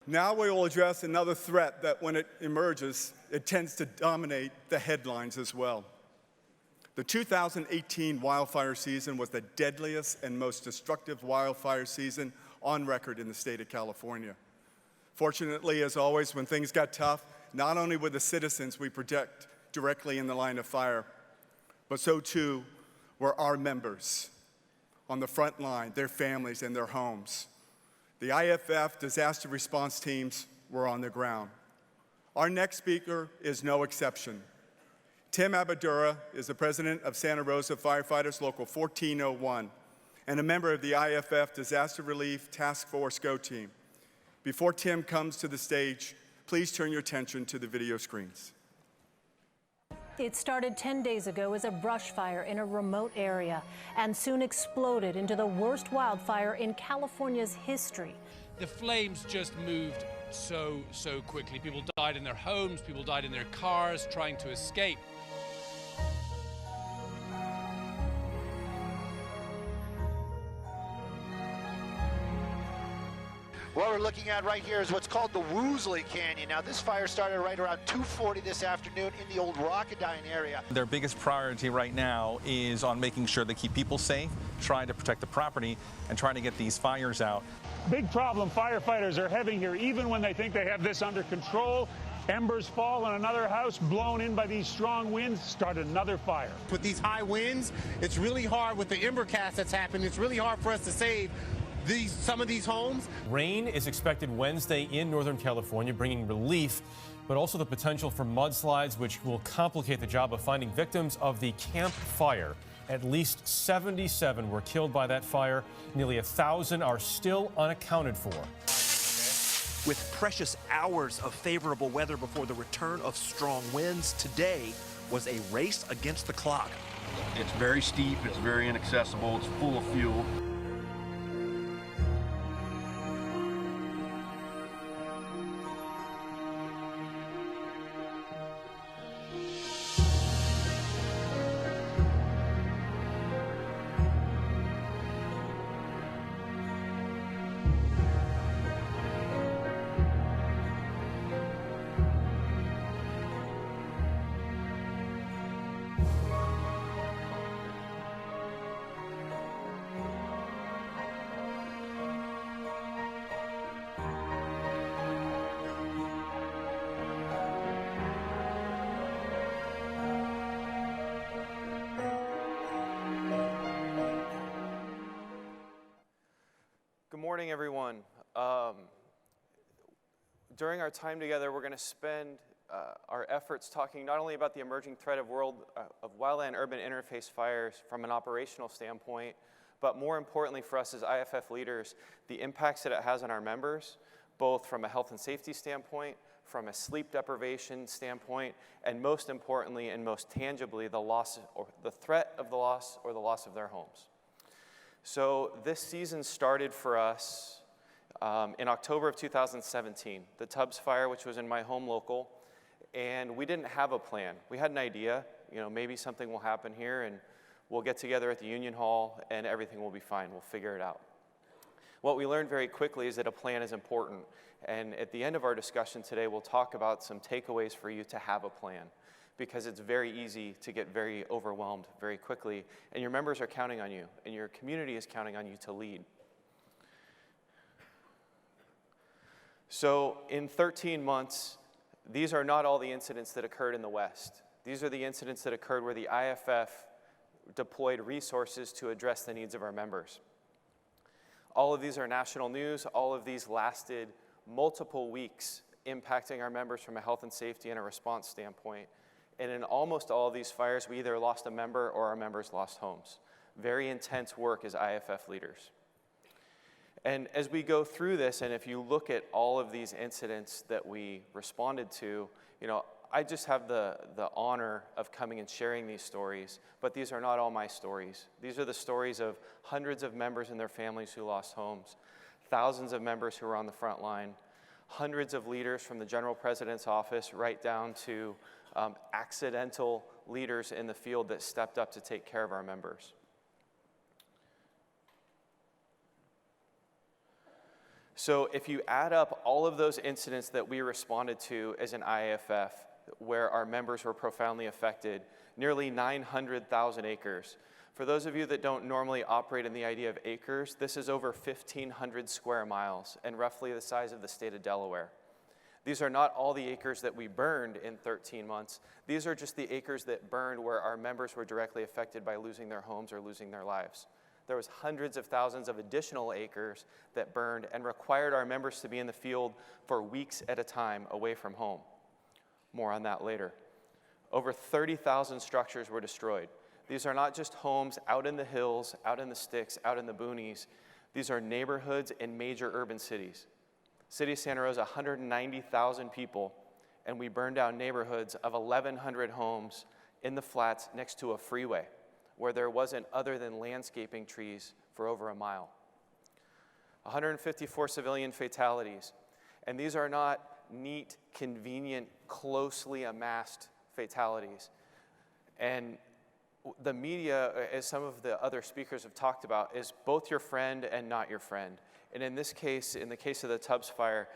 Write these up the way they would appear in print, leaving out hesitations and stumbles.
Now we will address another threat that when it emerges, it tends to dominate the headlines as well. The 2018 wildfire season was the deadliest and most destructive wildfire season on record in the state of California. Fortunately, as always, when things got tough, not only were the citizens we protect directly in the line of fire, but so too were our members on the front line, their families and their homes. The IFF disaster response teams were on the ground. Our next speaker is no exception. Tim Aboudara is the president of Santa Rosa Firefighters Local 1401 and a member of the IFF Disaster Relief Task Force GO team. Before Tim comes to the stage, please turn your attention to the video screens. It started 10 days ago as a brush fire in a remote area and soon exploded into the worst wildfire in California's history. The flames just moved so quickly. People died in their homes, people died in their cars trying to escape. What we're looking at right here is what's called the Woolsey Canyon. Now, this fire started right around 2:40 this afternoon in the old Rocketdyne area. Their biggest priority right now is on making sure they keep people safe, trying to protect the property, and trying to get these fires out. Big problem firefighters are having here, even when they think they have this under control. Embers fall on another house, blown in by these strong winds, start another fire. With these high winds, it's really hard with the ember cast that's happened. It's really hard for us to save some of these homes. Rain is expected Wednesday in Northern California, bringing relief, but also the potential for mudslides, which will complicate the job of finding victims of the Camp Fire. At least 77 were killed by that fire. Nearly 1,000 are still unaccounted for. With precious hours of favorable weather before the return of strong winds, today was a race against the clock. It's very steep, it's very inaccessible, it's full of fuel. Good morning, everyone. During our time together, we're going to spend our efforts talking not only about the emerging threat of wildland urban interface fires from an operational standpoint, but more importantly for us as IFF leaders, the impacts that it has on our members, both from a health and safety standpoint, from a sleep deprivation standpoint, and most importantly and most tangibly, the loss or the threat of the loss or the loss of their homes. So this season started for us in October of 2017, the Tubbs fire, which was in my home local, and we didn't have a plan. We had an idea, maybe something will happen here and we'll get together at the Union Hall and everything will be fine, we'll figure it out. What we learned very quickly is that a plan is important, and at the end of our discussion today, we'll talk about some takeaways for you to have a plan, because it's very easy to get very overwhelmed very quickly, and your members are counting on you, and your community is counting on you to lead. So in 13 months, these are not all the incidents that occurred in the West. These are the incidents that occurred where the IFF deployed resources to address the needs of our members. All of these are national news. All of these lasted multiple weeks, impacting our members from a health and safety and a response standpoint. And in almost all of these fires, we either lost a member or our members lost homes. Very intense work as IFF leaders. And as we go through this, and if you look at all of these incidents that we responded to, I just have the honor of coming and sharing these stories, but these are not all my stories. These are the stories of hundreds of members and their families who lost homes, thousands of members who were on the front line, hundreds of leaders from the General President's office right down to accidental leaders in the field that stepped up to take care of our members. So if you add up all of those incidents that we responded to as an IAFF, where our members were profoundly affected, nearly 900,000 acres. For those of you that don't normally operate in the idea of acres, this is over 1,500 square miles and roughly the size of the state of Delaware. These are not all the acres that we burned in 13 months. These are just the acres that burned where our members were directly affected by losing their homes or losing their lives. There was hundreds of thousands of additional acres that burned and required our members to be in the field for weeks at a time away from home. More on that later. Over 30,000 structures were destroyed. These are not just homes out in the hills, out in the sticks, out in the boonies. These are neighborhoods in major urban cities. City of Santa Rosa, 190,000 people, and we burned down neighborhoods of 1,100 homes in the flats next to a freeway where there wasn't other than landscaping trees for over a mile. 154 civilian fatalities, and these are not neat, convenient, closely amassed fatalities. And the media, as some of the other speakers have talked about, is both your friend and not your friend. And in this case, in the case of the Tubbs fire,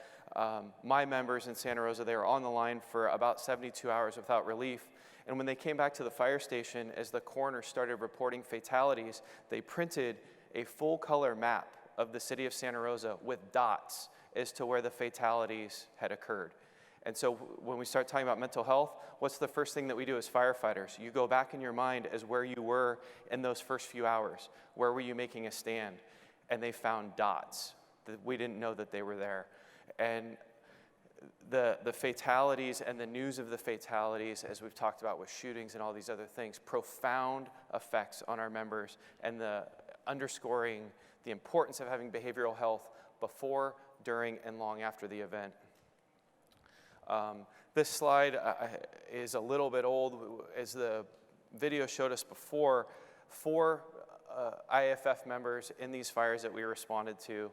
my members in Santa Rosa, they were on the line for about 72 hours without relief. And when they came back to the fire station, as the coroner started reporting fatalities, they printed a full-color map of the city of Santa Rosa with dots as to where the fatalities had occurred. And so when we start talking about mental health, what's the first thing that we do as firefighters? You go back in your mind as where you were in those first few hours. Where were you making a stand? And they found dots that we didn't know that they were there. And the fatalities and the news of the fatalities, as we've talked about with shootings and all these other things, profound effects on our members, and the underscoring the importance of having behavioral health before, during, and long after the event. This slide is a little bit old. As the video showed us before, 4 IAFF members in these fires that we responded to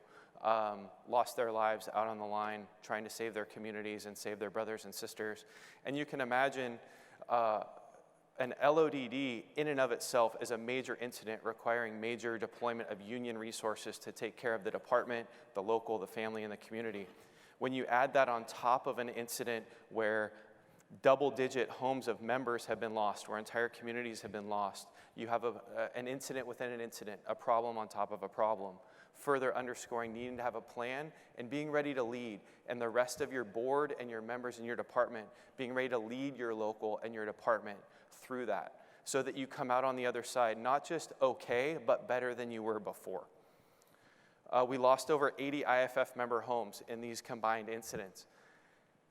lost their lives out on the line trying to save their communities and save their brothers and sisters. And you can imagine an LODD in and of itself is a major incident requiring major deployment of union resources to take care of the department, the local, the family, and the community. When you add that on top of an incident where double-digit homes of members have been lost, where entire communities have been lost, you have an incident within an incident, a problem on top of a problem, further underscoring needing to have a plan and being ready to lead, and the rest of your board and your members in your department being ready to lead your local and your department through that, so that you come out on the other side not just okay, but better than you were before. We lost over 80 IAFF member homes in these combined incidents.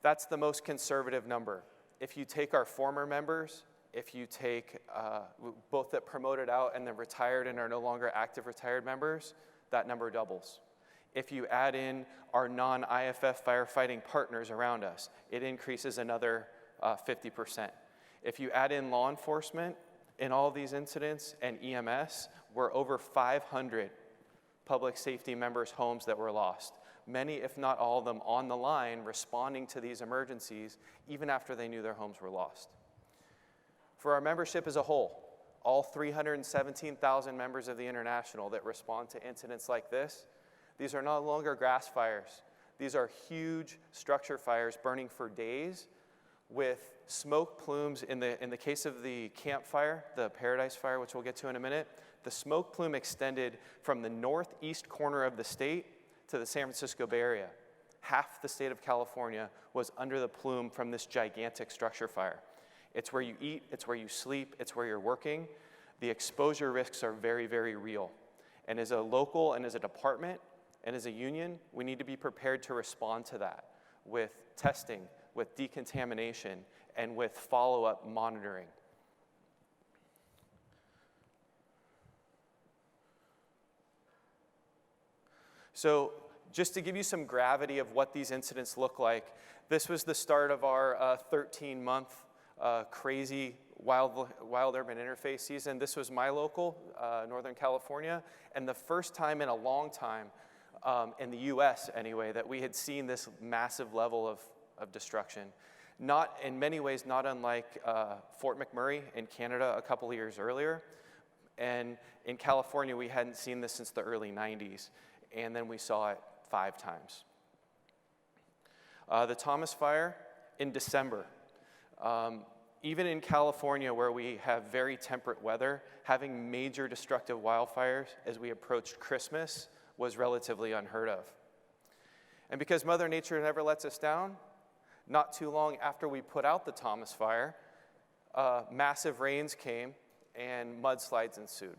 That's the most conservative number. If you take our former members, if you take both that promoted out and then retired and are no longer active retired members, that number doubles. If you add in our non-IAFF firefighting partners around us, it increases another 50%. If you add in law enforcement in all of these incidents and EMS, we're over 500 public safety members' homes that were lost. Many, if not all of them, on the line responding to these emergencies even after they knew their homes were lost. For our membership as a whole, all 317,000 members of the International that respond to incidents like this, these are no longer grass fires. These are huge structure fires burning for days with smoke plumes. In the case of the campfire, the Paradise Fire, which we'll get to in a minute, the smoke plume extended from the northeast corner of the state to the San Francisco Bay Area. Half the state of California was under the plume from this gigantic structure fire. It's where you eat, it's where you sleep, it's where you're working. The exposure risks are very, very real. And as a local and as a department and as a union, we need to be prepared to respond to that with testing, with decontamination, and with follow-up monitoring. So just to give you some gravity of what these incidents look like, this was the start of our 13-month crazy wild urban interface season. This was my local, Northern California, and the first time in a long time, in the US anyway, that we had seen this massive level of destruction. Not, in many ways, not unlike Fort McMurray in Canada a couple of years earlier. And in California, we hadn't seen this since the early 90s. And then we saw it 5 times. The Thomas Fire in December. Even in California, where we have very temperate weather, having major destructive wildfires as we approached Christmas was relatively unheard of. And because Mother Nature never lets us down, not too long after we put out the Thomas Fire, massive rains came and mudslides ensued.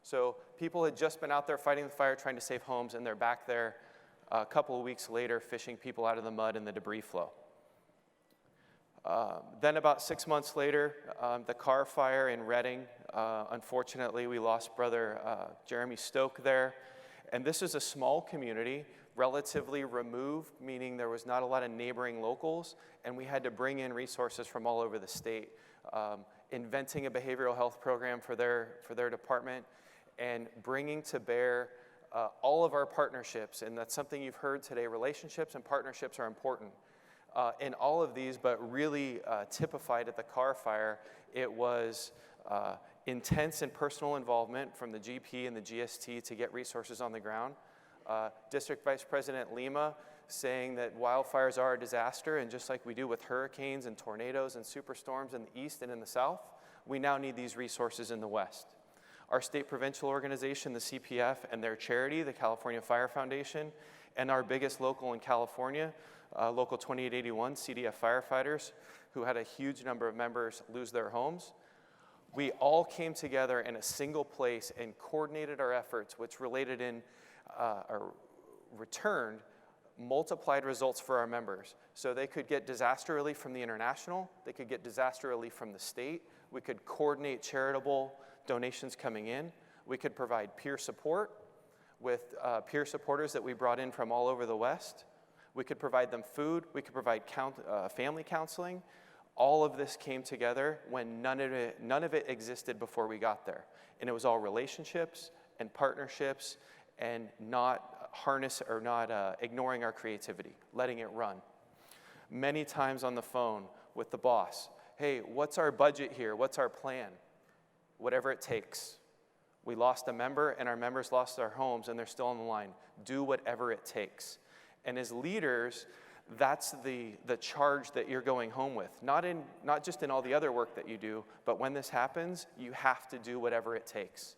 So people had just been out there fighting the fire, trying to save homes, and they're back there a couple of weeks later fishing people out of the mud and the debris flow. Then about 6 months later, the Carr Fire in Redding. Unfortunately, we lost Brother Jeremy Stoke there. And this is a small community, relatively removed, meaning there was not a lot of neighboring locals, and we had to bring in resources from all over the state, inventing a behavioral health program for their department, and bringing to bear all of our partnerships. And that's something you've heard today. Relationships and partnerships are important. In all of these, but really typified at the Carr Fire, it was intense and personal involvement from the GP and the GST to get resources on the ground. District Vice President Lima saying that wildfires are a disaster, and just like we do with hurricanes and tornadoes and superstorms in the east and in the south, we now need these resources in the west. Our state provincial organization, the CPF, and their charity, the California Fire Foundation, and our biggest local in California, Local 2881, CDF firefighters, who had a huge number of members lose their homes. We all came together in a single place and coordinated our efforts, which related in or returned multiplied results for our members. So they could get disaster relief from the international, they could get disaster relief from the state, we could coordinate charitable donations coming in, we could provide peer support with peer supporters that we brought in from all over the West. We could provide them food, we could provide family counseling. All of this came together when none of it existed before we got there. And it was all relationships and partnerships and not ignoring our creativity, letting it run. Many times on the phone with the boss, hey, what's our budget here? What's our plan? Whatever it takes. We lost a member and our members lost their homes and they're still on the line. Do whatever it takes. And as leaders, that's the charge that you're going home with. Not just in all the other work that you do, but when this happens, you have to do whatever it takes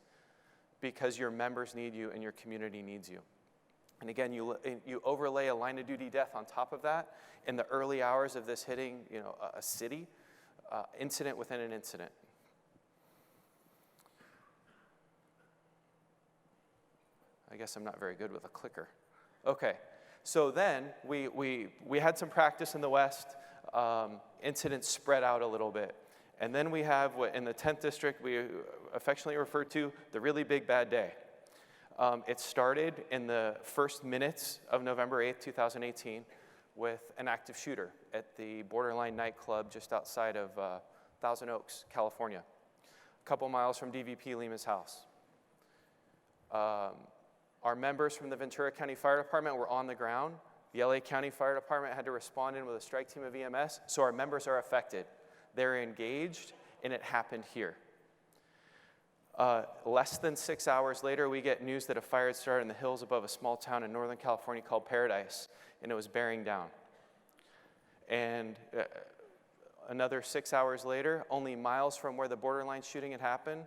because your members need you and your community needs you. And again, you overlay a line of duty death on top of that in the early hours of this hitting, a city, incident within an incident. I guess I'm not very good with a clicker. Okay. So then we had some practice in the West. Incidents spread out a little bit. And then we have what in the 10th district we affectionately refer to the really big bad day. It started in the first minutes of November 8th, 2018 with an active shooter at the Borderline nightclub just outside of Thousand Oaks, California, a couple miles from DVP Lima's house. Our members from the Ventura County Fire Department were on the ground. The LA County Fire Department had to respond in with a strike team of EMS, so our members are affected. They're engaged, and it happened here. Less than 6 hours later, we get news that a fire had started in the hills above a small town in Northern California called Paradise, and it was bearing down. And another 6 hours later, only miles from where the Borderline shooting had happened,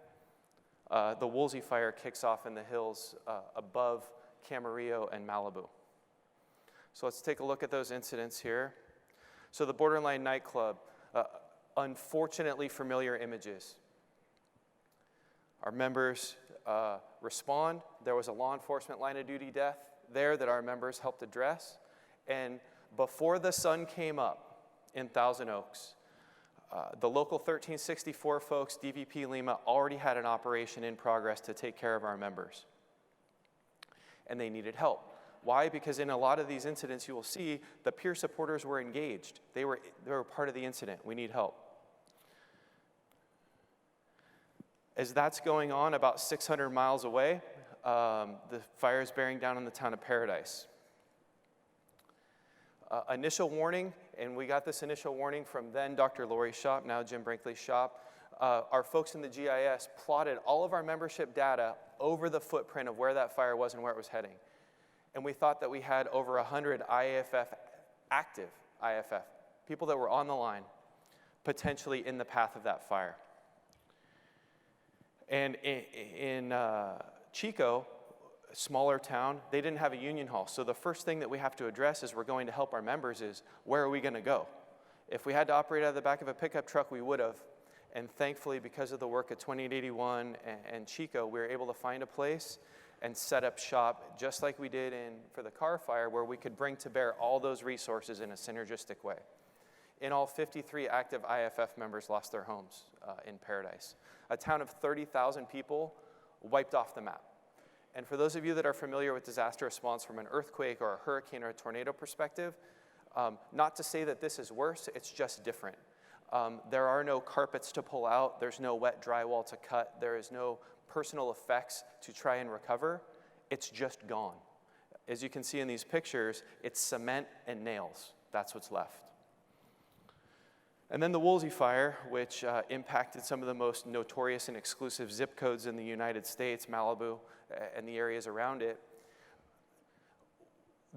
the Woolsey fire kicks off in the hills above Camarillo and Malibu. So let's take a look at those incidents here. So the Borderline nightclub, unfortunately familiar images. Our members respond. There was a law enforcement line of duty death there that our members helped address. And before the sun came up in Thousand Oaks, the local 1364 folks, DVP Lima, already had an operation in progress to take care of our members. And they needed help. Why? Because in a lot of these incidents, you will see the peer supporters were engaged. They were part of the incident. We need help. As that's going on about 600 miles away, the fire is bearing down on the town of Paradise. Initial warning, and we got this initial warning from then Dr. Lori's shop, now Jim Brinkley's shop. Our folks in the GIS plotted all of our membership data over the footprint of where that fire was and where it was heading. And we thought that we had over 100 IAFF, active IAFF, people that were on the line, potentially in the path of that fire. And in Chico, a smaller town, they didn't have a union hall. So the first thing that we have to address as we're going to help our members is, where are we going to go? If we had to operate out of the back of a pickup truck, we would have. And thankfully, because of the work at 2881 and Chico, we were able to find a place and set up shop, just like we did for the car fire, where we could bring to bear all those resources in a synergistic way. In all, 53 active IAFF members lost their homes in Paradise. A town of 30,000 people wiped off the map. And for those of you that are familiar with disaster response from an earthquake or a hurricane or a tornado perspective, not to say that this is worse, it's just different. There are no carpets to pull out, there's no wet drywall to cut, there is no personal effects to try and recover. It's just gone. As you can see in these pictures, it's cement and nails. That's what's left. And then the Woolsey fire, which impacted some of the most notorious and exclusive zip codes in the United States, Malibu and the areas around it.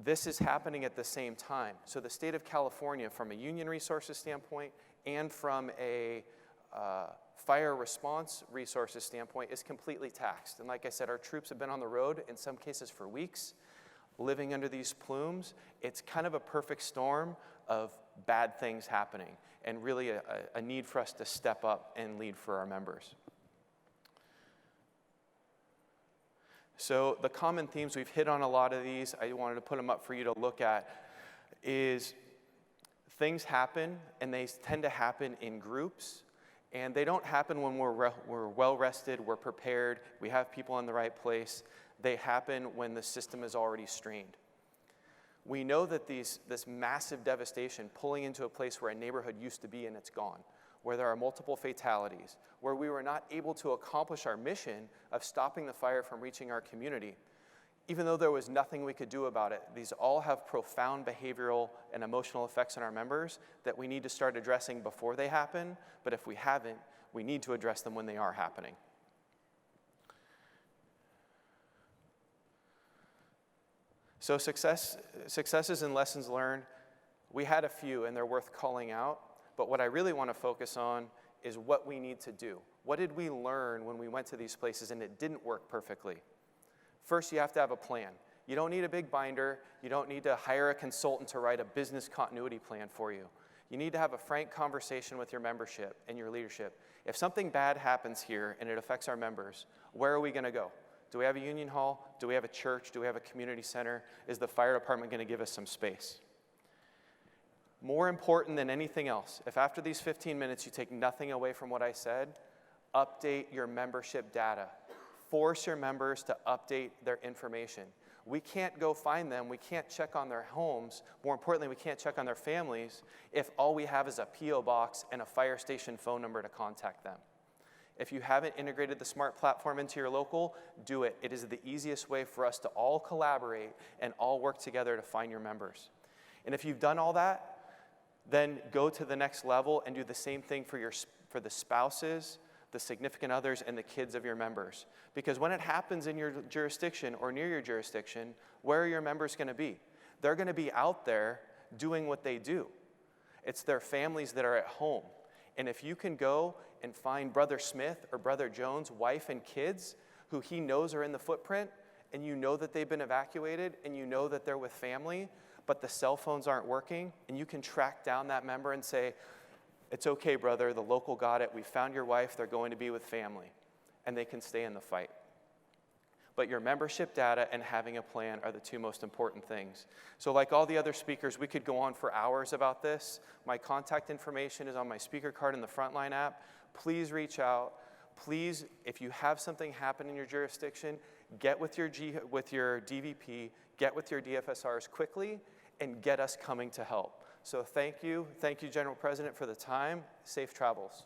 This is happening at the same time. So the state of California, from a union resources standpoint and from a fire response resources standpoint, is completely taxed. And like I said, our troops have been on the road, in some cases for weeks, living under these plumes. It's kind of a perfect storm of bad things happening, and really a need for us to step up and lead for our members. So the common themes, we've hit on a lot of these, I wanted to put them up for you to look at, is things happen, and they tend to happen in groups, and they don't happen when we're well rested, we're prepared, we have people in the right place. They happen when the system is already strained. We know that this massive devastation pulling into a place where a neighborhood used to be and it's gone, where there are multiple fatalities, where we were not able to accomplish our mission of stopping the fire from reaching our community. Even though there was nothing we could do about it, these all have profound behavioral and emotional effects on our members that we need to start addressing before they happen, but if we haven't, we need to address them when they are happening. So successes and lessons learned, we had a few and they're worth calling out, but what I really want to focus on is what we need to do. What did we learn when we went to these places and it didn't work perfectly? First, you have to have a plan. You don't need a big binder. You don't need to hire a consultant to write a business continuity plan for you. You need to have a frank conversation with your membership and your leadership. If something bad happens here and it affects our members, where are we going to go? Do we have a union hall? Do we have a church? Do we have a community center? Is the fire department going to give us some space? More important than anything else, if after these 15 minutes you take nothing away from what I said, update your membership data. Force your members to update their information. We can't go find them. We can't check on their homes. More importantly, we can't check on their families if all we have is a P.O. box and a fire station phone number to contact them. If you haven't integrated the SMART platform into your local, do it. It is the easiest way for us to all collaborate and all work together to find your members. And if you've done all that, then go to the next level and do the same thing for the spouses, the significant others, and the kids of your members. Because when it happens in your jurisdiction or near your jurisdiction, where are your members going to be? They're going to be out there doing what they do. It's their families that are at home. And if you can go and find Brother Smith or Brother Jones' wife and kids who he knows are in the footprint, and you know that they've been evacuated, and you know that they're with family, but the cell phones aren't working, and you can track down that member and say, it's okay, brother, the local got it, we found your wife, they're going to be with family, and they can stay in the fight. But your membership data and having a plan are the two most important things. So like all the other speakers, we could go on for hours about this. My contact information is on my speaker card in the Frontline app. Please reach out. Please, if you have something happen in your jurisdiction, get with your DVP, get with your DFSRs quickly, and get us coming to help. So thank you, General President, for the time. Safe travels.